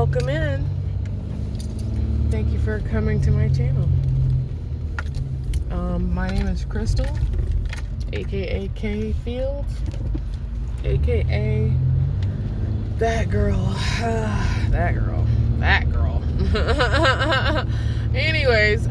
welcome in. Thank you for coming to my channel. My name is Crystal, aka K Fields, aka that girl. Anyways,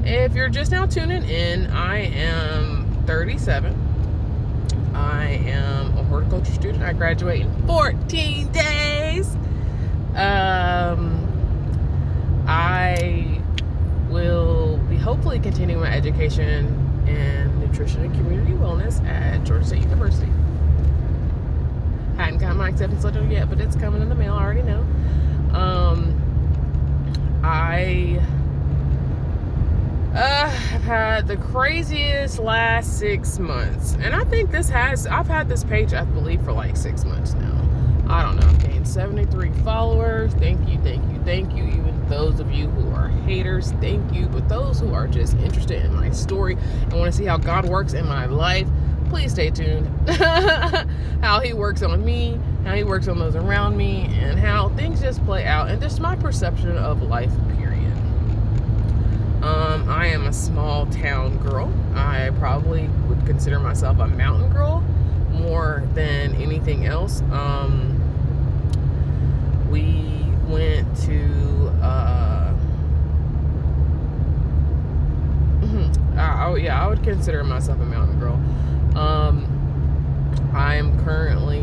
if you're just now tuning in, I am 37. I am a horticulture student. I graduate in 14 days. I will be hopefully continuing my education in nutrition and community wellness at Georgia State University. Hadn't got my acceptance letter yet, but it's coming in the mail. I already know. I have had the craziest last 6 months, and I think I've had this page, I believe, for like 6 months now. I don't know. I've gained 73 followers. Thank you. Even those of you who are haters, thank you. But those who are just interested in my story and want to see how God works in my life, please stay tuned. How he works on me, how he works on those around me, and how things just play out, and just my perception of life, period. I am a small town girl. I probably would consider myself a mountain girl more than anything else. We went to I would consider myself a mountain girl. I am currently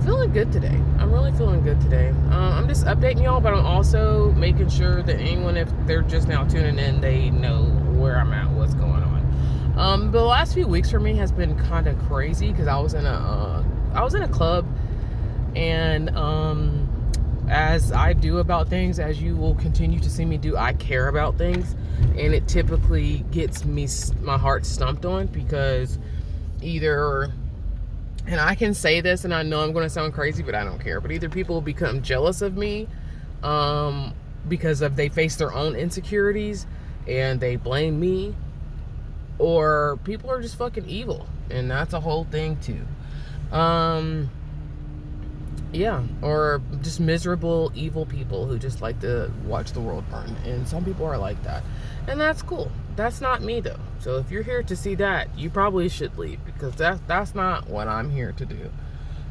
feeling good today. I'm really feeling good today. I'm just updating y'all, but I'm also making sure that anyone, if they're just now tuning in, they know where I'm at, what's going on. The last few weeks for me has been kind of crazy because I was in a club, and as I do about things, as you will continue to see me do, I care about things, and it typically gets my heart stumped on because either, and I can say this, and I know I'm going to sound crazy, but I don't care, but either people become jealous of me because they face their own insecurities and they blame me, or people are just fucking evil, and that's a whole thing too. Or just miserable, evil people who just like to watch the world burn, and some people are like that, and that's cool. That's not me though. So if you're here to see that, you probably should leave, because that's not what I'm here to do.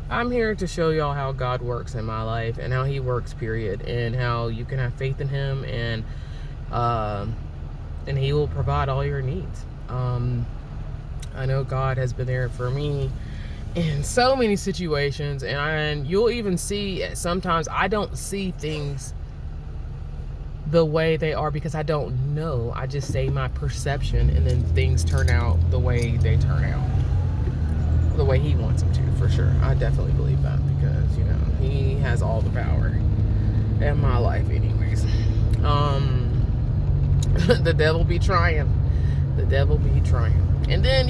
I'm here to show y'all how God works in my life, and how he works, period, and how you can have faith in him, and he will provide all your needs. I know God has been there for me in so many situations, and you'll even see sometimes I don't see things the way they are because I don't know. I just say my perception, and then things turn out the way they turn out, the way he wants them to, for sure. I definitely believe that, because he has all the power in my life anyways. The devil be trying. And then,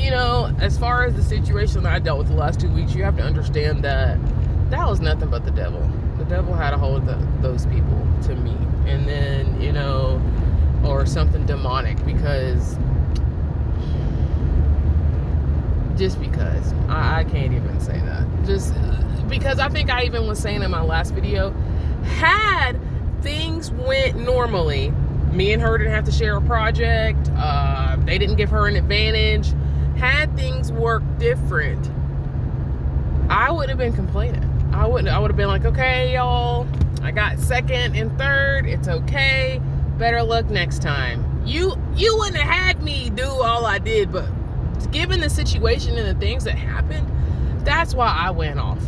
as far as the situation that I dealt with the last 2 weeks, you have to understand that was nothing but the devil. The devil had a hold of those people to me. And then, or something demonic, because I can't even say that. Just because I think I even was saying in my last video, had things went normally, me and her didn't have to share a project, they didn't give her an advantage, had things worked different, I wouldn't have been complaining. I would have been like, okay, y'all, I got second and third, it's okay, better luck next time. You wouldn't have had me do all I did, but given the situation and the things that happened, that's why I went off.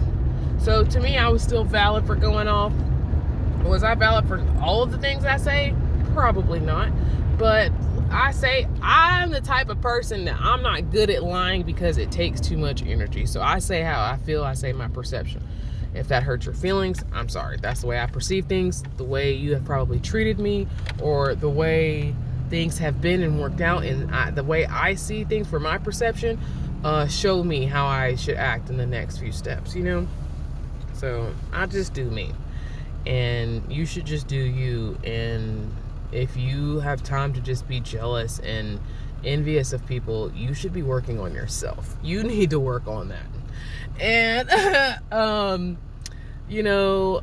So to me, I was still valid for going off. Was I valid for all of the things I say? Probably not. But I say I'm the type of person that I'm not good at lying because it takes too much energy. So I say how I feel, I say my perception. If that hurts your feelings, I'm sorry. That's the way I perceive things, the way you have probably treated me, or the way things have been and worked out, and the way I see things for my perception, show me how I should act in the next few steps, So I just do me, and you should just do you. And if you have time to just be jealous and envious of people, you should be working on yourself. You need to work on that. And you know,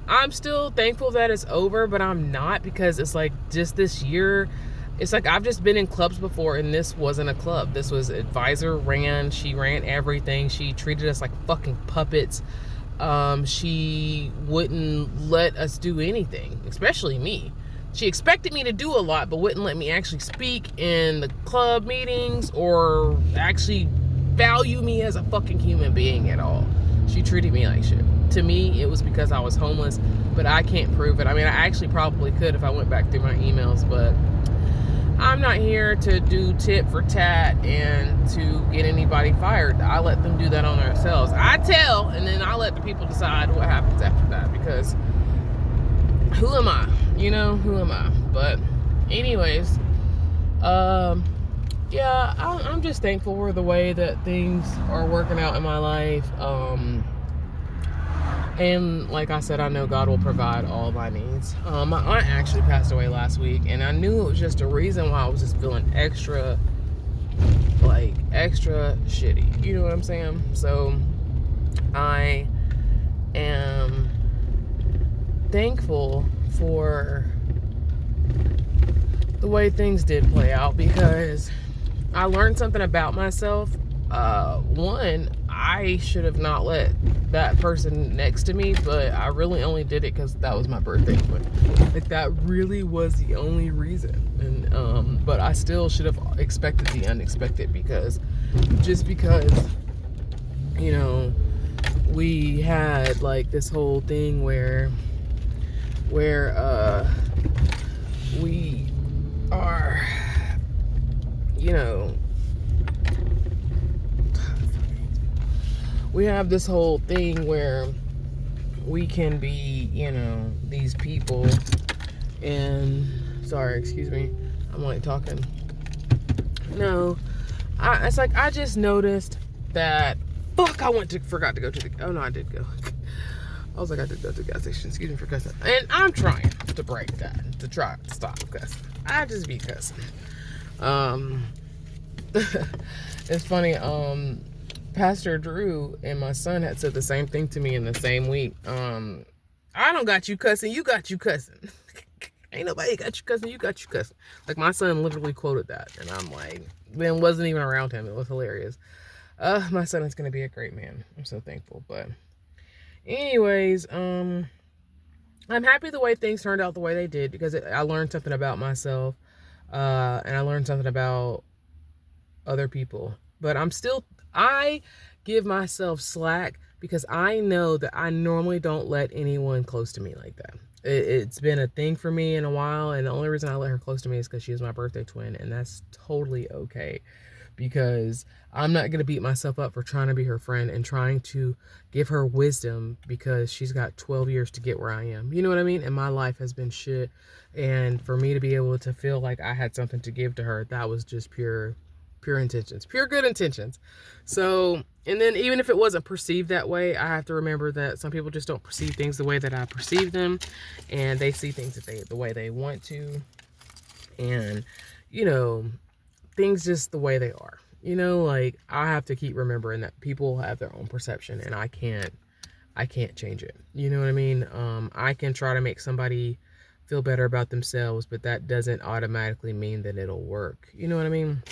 I'm still thankful that it's over, but I'm not, because it's like just this year, it's like I've just been in clubs before, and this wasn't a club. This was Advisor ran. She ran everything. She treated us like fucking puppets. She wouldn't let us do anything, especially me. She expected me to do a lot, but wouldn't let me actually speak in the club meetings or actually value me as a fucking human being at all. She treated me like shit. To me, it was because I was homeless, but I can't prove it. I mean, I actually probably could if I went back through my emails, but I'm not here to do tit for tat and to get anybody fired. I let them do that on themselves. I tell, and then I let the people decide what happens after that, because who am I? You know, who am I? But anyways, yeah, I'm just thankful for the way that things are working out in my life. And like I said, I know God will provide all my needs. My aunt actually passed away last week, and I knew it was just a reason why I was just feeling extra shitty. You know what I'm saying? So I am thankful for the way things did play out, because I learned something about myself. One, I should have not let that person next to me, but I really only did it because that was my birthday twin. Like, that really was the only reason. And but I still should have expected the unexpected, because you know, we had like this whole thing where we are, you know, we have this whole thing where we can be, you know, these people. And sorry, excuse me, I'm like talking. No, it's like I just noticed that, fuck, forgot to go to the, oh no, I did go. I was like, I did go to the gas station. Excuse me for cussing. And I'm trying to break that, to try to stop cussing. I just be cussing. It's funny, Pastor Drew and my son had said the same thing to me in the same week. I don't got you cussing, you got you cussing. Ain't nobody got you cussing, you got you cussing. Like, my son literally quoted that, and I'm like, then wasn't even around him. It was hilarious. My son is gonna be a great man. I'm so thankful. But anyways, I'm happy the way things turned out the way they did, because I learned something about myself, and I learned something about other people. But I give myself slack, because I know that I normally don't let anyone close to me like that. It's been a thing for me in a while, and the only reason I let her close to me is because she is my birthday twin, and that's totally okay, because I'm not going to beat myself up for trying to be her friend and trying to give her wisdom, because she's got 12 years to get where I am. You know what I mean? And my life has been shit, and for me to be able to feel like I had something to give to her, that was just pure intentions, pure good intentions. So, and then even if it wasn't perceived that way, I have to remember that some people just don't perceive things the way that I perceive them, and they see things the way they want to, and, you know, things just the way they are. You know, like, I have to keep remembering that people have their own perception, and I can't change it. You know what I mean? I can try to make somebody feel better about themselves, but that doesn't automatically mean that it'll work. You know what I mean?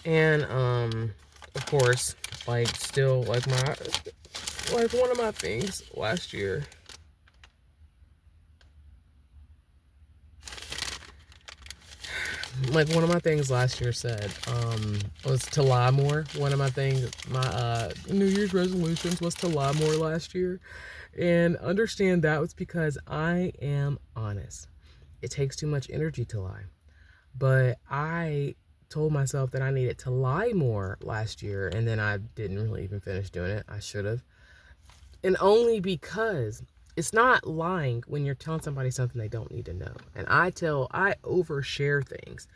And of course, like, still, like, one of my things last year, said, was to lie more. One of my things, my New Year's resolutions was to lie more last year. And understand that was because I am honest. It takes too much energy to lie. But I told myself that I needed to lie more last year, and then I didn't really even finish doing it. I should have. And only because it's not lying when you're telling somebody something they don't need to know. And I overshare things,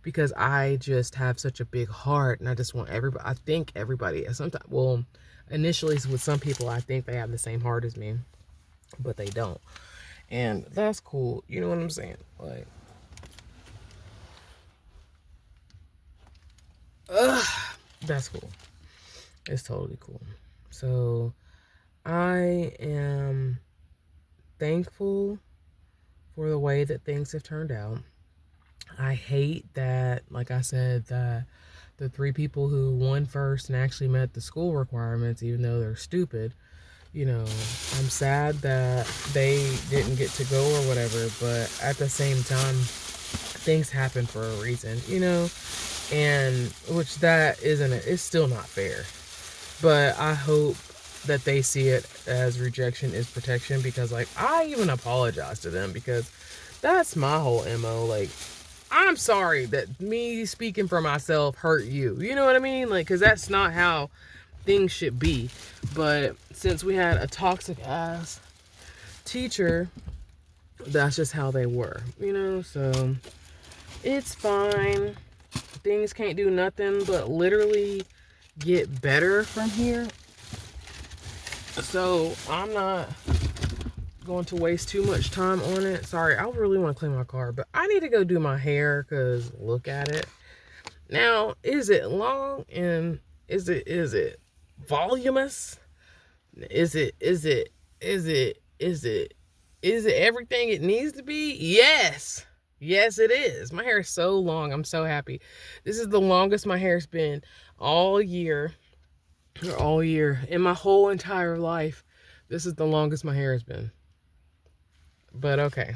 because I just have such a big heart, and I just want everybody, I think everybody, sometimes, well, initially with some people, I think they have the same heart as me, but they don't. And that's cool. You know what I'm saying? Like, that's cool. It's totally cool. So I am thankful for the way that things have turned out. I hate that, like I said, that the 3 people who won first and actually met the school requirements, even though they're stupid, you know, I'm sad that they didn't get to go or whatever, but at the same time, things happen for a reason, you know, and which that isn't, it's still not fair. But I hope that they see it as rejection is protection, because like I even apologize to them, because that's my whole MO. Like, I'm sorry that me speaking for myself hurt you. You know what I mean? Like, because that's not how things should be. But since we had a toxic ass teacher, that's just how they were, you know? So it's fine. Things can't do nothing but literally get better from here. So I'm not going to waste too much time on it. Sorry, I really want to clean my car, but I need to go do my hair, because look at it. Now, is it long and is it voluminous? Is it everything it needs to be? Yes. Yes, it is. My hair is so long. I'm so happy. This is the longest my hair's been all year. All year. In my whole entire life, this is the longest my hair has been. But okay.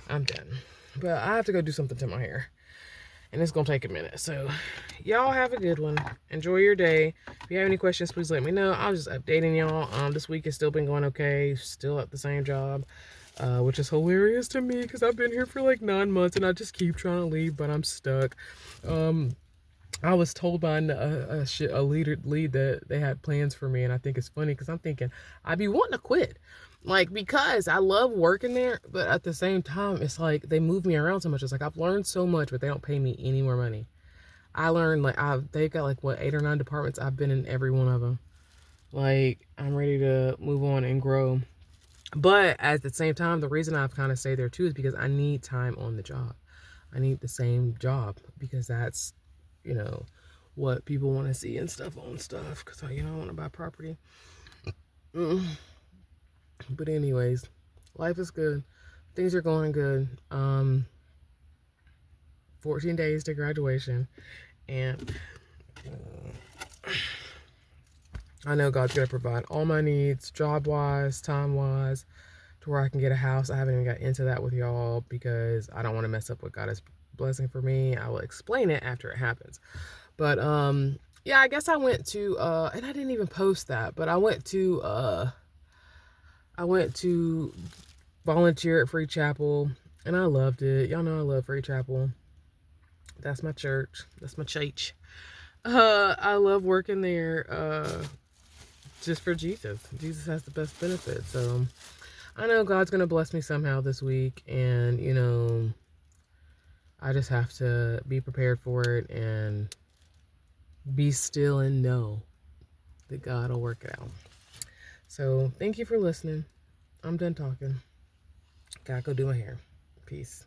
I'm done. But I have to go do something to my hair. And it's going to take a minute. So, y'all have a good one. Enjoy your day. If you have any questions, please let me know. I was just updating y'all. This week has still been going okay. Still at the same job. Which is hilarious to me, because I've been here for like 9 months and I just keep trying to leave, but I'm stuck. I was told by a lead that they had plans for me, and I think it's funny because I'm thinking I'd be wanting to quit, like, because I love working there, but at the same time it's like they move me around so much. It's like I've learned so much, but they don't pay me any more money. I learned, like, they've got like what 8 or 9 departments. I've been in every one of them. Like, I'm ready to move on and grow. But at the same time, the reason I've kind of stayed there too is because I need time on the job. I need the same job, because that's, you know, what people want to see and stuff on stuff. Because, you know, I want to buy property. But anyways, life is good. Things are going good. 14 days to graduation. And I know God's going to provide all my needs, job-wise, time-wise, to where I can get a house. I haven't even got into that with y'all because I don't want to mess up what God is blessing for me. I will explain it after it happens. But yeah, I guess I went to and I didn't even post that, but I went to volunteer at Free Chapel, and I loved it. Y'all know I love Free Chapel. That's my church. That's my church. I love working there just for Jesus. Jesus has the best benefit. So I know God's going to bless me somehow this week, and, you know, I just have to be prepared for it and be still and know that God will work it out. So thank you for listening. I'm done talking. Gotta go do my hair. Peace.